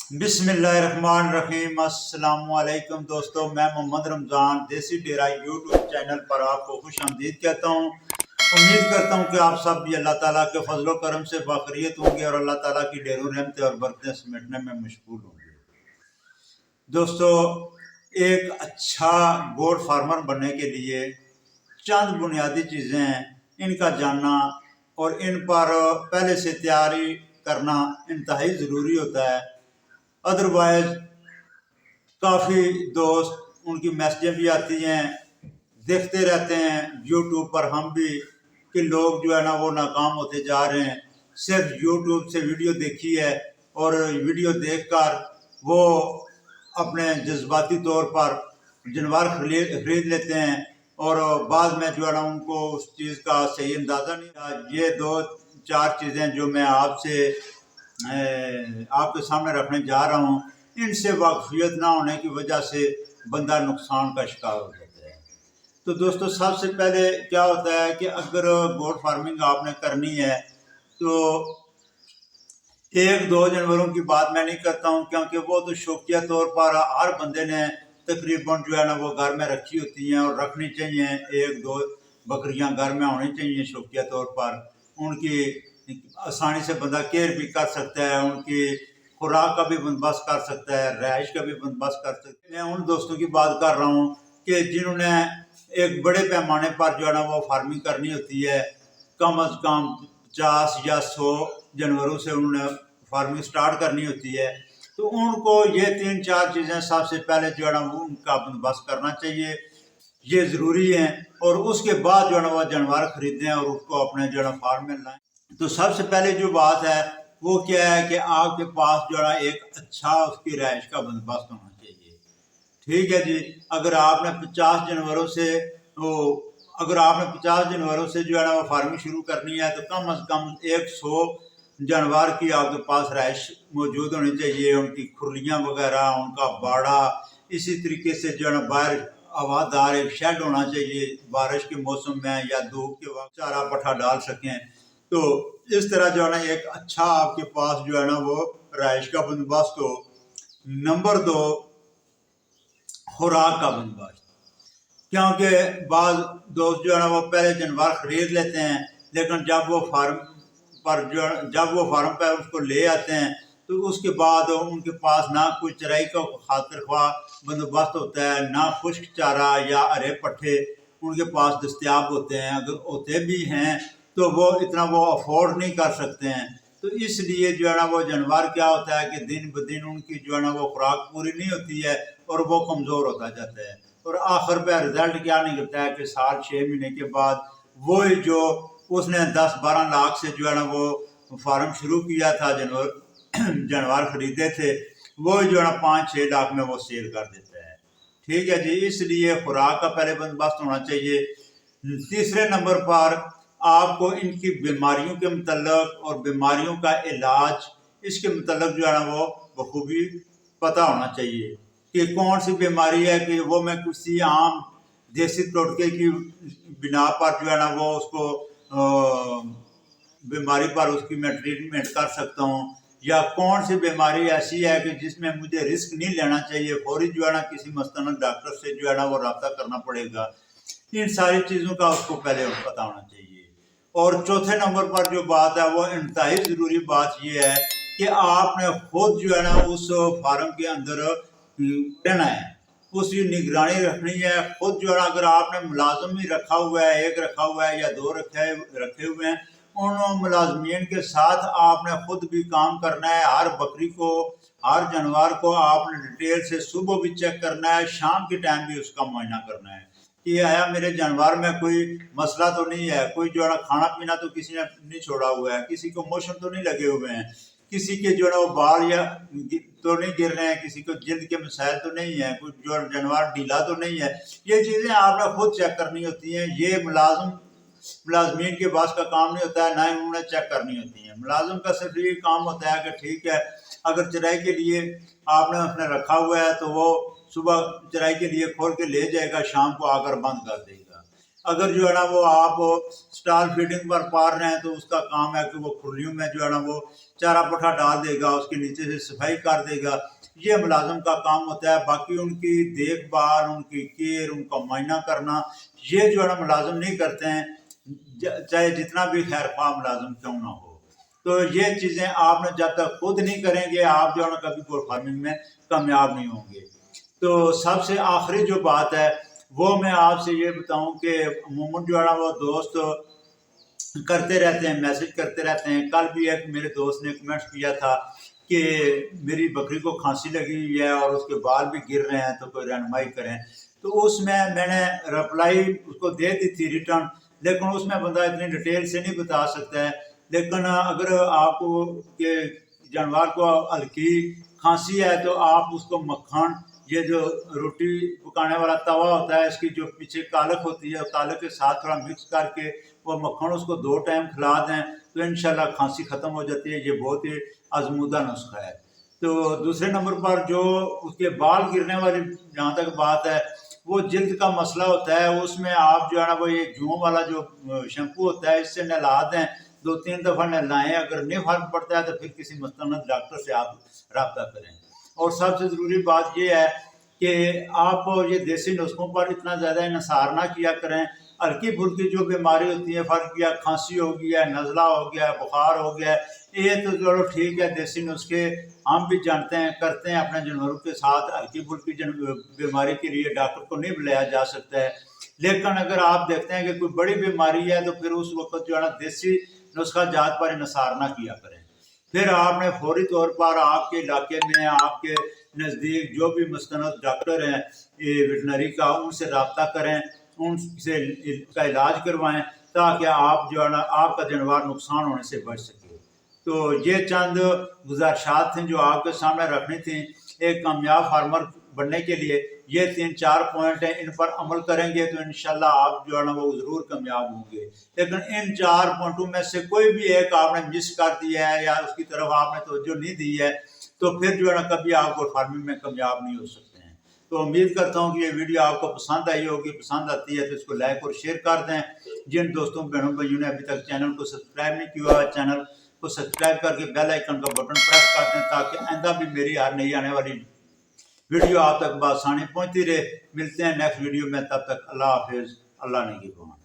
बिस्मिल्लाहिर्रहमानिर्रहीम। अस्सलाम वालेकुम दोस्तों, मैं मोहम्मद रमज़ान देसी डेरा यूट्यूब चैनल पर आपको खुश आमदीद कहता हूँ। उम्मीद करता हूँ कि आप सब भी अल्लाह ताला के फजलो करम से बाखरियत होंगे और अल्लाह ताला की ढेरों रहमतें और बरकतें समेटने में मशगूल होंगे। दोस्तों, एक अच्छा गोट फार्मर बनने के लिए चंद बुनियादी चीज़ें हैं, इनका जानना और इन पर पहले से तैयारी करना इंतहाई ज़रूरी होता है। अदरवाइज काफ़ी दोस्त उनकी मैसेजें भी आती हैं, देखते रहते हैं यूट्यूब पर हम भी कि लोग जो है ना वो नाकाम होते जा रहे हैं। सिर्फ यूट्यूब से वीडियो देखी है और वीडियो देखकर वो अपने जज्बाती तौर पर जानवर खरीद लेते हैं और बाद में जो है ना उनको उस चीज़ का सही अंदाज़ा नहीं। ये दो चार चीज़ें जो मैं आपके सामने रखने जा रहा हूँ, इनसे वाकफियत ना होने की वजह से बंदा नुकसान का शिकार हो जाता है। तो दोस्तों, सबसे पहले क्या होता है कि अगर गोट फार्मिंग आपने करनी है तो एक दो जानवरों की बात मैं नहीं करता हूँ, क्योंकि वो तो शौकिया तौर पर हर बंदे ने तकरीबन जो है ना वो घर में रखी होती हैं और रखनी चाहिए। एक दो बकरियां घर में होनी चाहिए शौकिया तौर पर। उनकी आसानी से बंदा केयर भी कर सकता है, उनकी खुराक का भी बंदोबस्त कर सकता है, रहाइश का भी बंदोबस्त कर सकता है। मैं उन दोस्तों की बात कर रहा हूँ कि जिन्होंने एक बड़े पैमाने पर जो है ना वो फार्मिंग करनी होती है। कम अज कम 50 या 100 जानवरों से उन्होंने फार्मिंग स्टार्ट करनी होती है। तो उनको ये तीन चार चीज़ें सबसे पहले जो है ना वो उनका बंदोबस्त करना चाहिए, ये ज़रूरी है। और उसके बाद जो है ना वो जानवर खरीदें और उसको अपने जो है ना फार्म में लाएं। तो सबसे पहले जो बात है वो क्या है कि आपके पास जो है एक अच्छा उसकी रहाइश का बंदोबस्त होना चाहिए। ठीक है जी। अगर आपने 50 जानवरों से वो अगर आपने 50 जानवरों से जो है ना वो फार्मिंग शुरू करनी है तो कम अज कम 100 जानवर की आपके पास रहाइश मौजूद होनी चाहिए। उनकी खुरलियाँ वगैरह, उनका बाड़ा, इसी तरीके से जो है ना बाहर हवादार एक शेड होना चाहिए, बारिश के मौसम में या धूप के वक्त चारा पट्ठा डाल सकें। तो इस तरह जो है ना एक अच्छा आपके पास जो है ना वो रहाइश का बंदोबस्त हो। नंबर 2, खुराक का बंदोबस्त। क्योंकि बाद दोस्त जो है ना वो पहले जानवर खरीद लेते हैं, लेकिन जब वो फार्म पर उसको ले आते हैं तो उसके बाद उनके पास ना कोई चराई का खातिर ख्वाह बंदोबस्त होता है, ना खुश्क चारा या हरे पट्ठे उनके पास दस्तियाब होते हैं। अगर होते भी हैं तो वो इतना वो अफोर्ड नहीं कर सकते हैं। तो इसलिए जो है ना वो जानवर क्या होता है कि दिन ब दिन उनकी जो है ना वो खुराक पूरी नहीं होती है और वो कमज़ोर होता जाता है। और आखिर पे रिजल्ट क्या निकलता है कि साल 6 महीने के बाद वो जो उसने 10-12 लाख से जो है ना वो फार्म शुरू किया था, जानवर खरीदे थे, वो जो है ना 5-6 लाख में वो सेल कर देता है। ठीक है जी। इसलिए खुराक का पहले बंदोबस्त होना चाहिए। तीसरे नंबर पर आपको इनकी बीमारियों के मतलब और बीमारियों का इलाज, इसके मतलब जो है ना वो बखूबी पता होना चाहिए कि कौन सी बीमारी है, कि वो मैं किसी आम देसी टोटके की बिना पर जो है ना वो उसको बीमारी पर उसकी मैं ट्रीटमेंट कर सकता हूँ, या कौन सी बीमारी ऐसी है कि जिसमें मुझे रिस्क नहीं लेना चाहिए, फौरी जो है ना किसी मस्तनद डॉक्टर से जो है ना वो रब्ता करना पड़ेगा। इन सारी चीज़ों का उसको पहले पता होना चाहिए। और चौथे नंबर पर जो बात है वो इंतहाई ज़रूरी बात ये है कि आपने खुद जो है ना उस फार्म के अंदर रहना है, उसकी निगरानी रखनी है खुद। जो है अगर आपने मुलाजिम ही रखा हुआ है, एक रखा हुआ है या दो रखे हुए हैं, उन मुलाजमीन के साथ आपने खुद भी काम करना है। हर बकरी को, हर जानवर को आपने डिटेल से सुबह भी चेक करना है, शाम के टाइम भी उसका मुआयना करना है कि आया मेरे जानवर में कोई मसला तो नहीं है, कोई जो है ना खाना पीना तो किसी ने नहीं छोड़ा हुआ है, किसी को मोशन तो नहीं लगे हुए हैं, किसी के जो है वो बाल या तो नहीं गिर रहे हैं, किसी को जिल्द के मसाइल तो नहीं है, कुछ जो जानवर ढीला तो नहीं है। ये चीज़ें आपने खुद चेक करनी होती हैं। ये मुलाजमीन के पास का काम नहीं होता है, ना ही उन्होंने चेक करनी होती है। मुलाजिम का सिर्फ ये काम होता है कि ठीक है, अगर चराई के लिए आपने उसने रखा हुआ है तो वो सुबह चराई के लिए खोल के ले जाएगा, शाम को आकर बंद कर देगा। اگر جو ہے نا وہ آپ اسٹال فیڈنگ پر پال رہے ہیں تو اس کا کام ہے کہ وہ کھرلیوں میں جو ہے نا وہ چارہ پٹھا ڈال دے گا، اس کے نیچے سے صفائی کر دے گا، یہ ملازم کا کام ہوتا ہے۔ باقی ان کی دیکھ بھال، ان کی کیئر، ان کا معائنہ کرنا، یہ جو ہے نا ملازم نہیں کرتے ہیں، چاہے جتنا بھی خیر خواہ ملازم کیوں نہ ہو۔ تو یہ چیزیں آپ نے جب تک خود نہیں کریں گے، آپ جو ہے نا کبھی گوٹ فارمنگ میں کامیاب نہیں ہوں گے۔ تو سب سے آخری جو بات ہے وہ میں آپ سے یہ بتاؤں کہ عموماً جو ہے نا وہ دوست کرتے رہتے ہیں، میسج کرتے رہتے ہیں۔ کل بھی ایک میرے دوست نے کمنٹ کیا تھا کہ میری بکری کو کھانسی لگی ہوئی ہے اور اس کے بال بھی گر رہے ہیں، تو کوئی رہنمائی کریں۔ تو اس میں نے رپلائی اس کو دے دی تھی ریٹرن، لیکن اس میں بندہ اتنی ڈیٹیل سے نہیں بتا سکتا ہے۔ لیکن اگر آپ کے جانور کو ہلکی کھانسی ہے تو آپ اس کو مکھن، یہ جو روٹی پکانے والا توا ہوتا ہے، اس کی جو پیچھے کالک ہوتی ہے، کالک کے ساتھ تھوڑا مکس کر کے وہ مکھن اس کو 2 ٹائم کھلا دیں تو انشاءاللہ کھانسی ختم ہو جاتی ہے۔ یہ بہت ہی آزمودہ نسخہ ہے۔ تو دوسرے نمبر پر جو اس کے بال گرنے والی جہاں تک بات ہے، وہ جلد کا مسئلہ ہوتا ہے۔ اس میں آپ جو ہے نا وہ یہ جوؤں والا جو شیمپو ہوتا ہے، اس سے نہلا دیں، 2-3 دفعہ نہلائیں۔ اگر نہیں فرق پڑتا ہے تو پھر کسی مستند ڈاکٹر سے آپ رابطہ کریں۔ اور سب سے ضروری بات یہ ہے کہ آپ یہ دیسی نسخوں پر اتنا زیادہ انحصار نہ کیا کریں۔ ہلکی پھلکی جو بیماری ہوتی ہے، فرق کیا کھانسی ہو گیا ہے، نزلہ ہو گیا ہے، بخار ہو گیا ہے، یہ تو چلو ٹھیک ہے، دیسی نسخے ہم بھی جانتے ہیں، کرتے ہیں اپنے جانوروں کے ساتھ۔ ہلکی پھلکی بیماری کے لیے ڈاکٹر کو نہیں بلایا جا سکتا ہے، لیکن اگر آپ دیکھتے ہیں کہ کوئی بڑی بیماری ہے تو پھر اس وقت جو ہے نا دیسی نسخہ جات پر انحصار نہ کیا کریں۔ پھر آپ نے فوری طور پر آپ کے علاقے میں، آپ کے نزدیک جو بھی مستند ڈاکٹر ہیں ویٹنری کا، ان سے رابطہ کریں، ان سے کا علاج کروائیں، تاکہ آپ جو ہے نا آپ کا جانور نقصان ہونے سے بچ سکے۔ تو یہ چند گزارشات تھیں جو آپ کے سامنے رکھنی تھیں۔ ایک کامیاب فارمر بننے کے لیے یہ 3-4 پوائنٹ ہیں، ان پر عمل کریں گے تو انشاءاللہ آپ جو ہے نا وہ ضرور کامیاب ہوں گے۔ لیکن ان 4 پوائنٹوں میں سے کوئی بھی ایک آپ نے مس کر دیا ہے یا اس کی طرف آپ نے توجہ نہیں دی ہے تو پھر جو ہے نا کبھی آپ گوٹ فارمنگ میں کامیاب نہیں ہو سکتے ہیں۔ تو امید کرتا ہوں کہ یہ ویڈیو آپ کو پسند آئی ہوگی۔ پسند آتی ہے تو اس کو لائک اور شیئر کر دیں۔ جن دوستوں بہنوں بھائیوں نے ابھی تک چینل کو سبسکرائب نہیں کیا ہے، چینل کو سبسکرائب کر کے بیل آئیکن کا بٹن پریس کر دیں، تاکہ آئندہ بھی میری ہر نئی آنے والی ویڈیو آپ تک بآسانی پہنچتی رہے۔ ملتے ہیں نیکسٹ ویڈیو میں، تب تک اللہ حافظ، اللہ نگہبان۔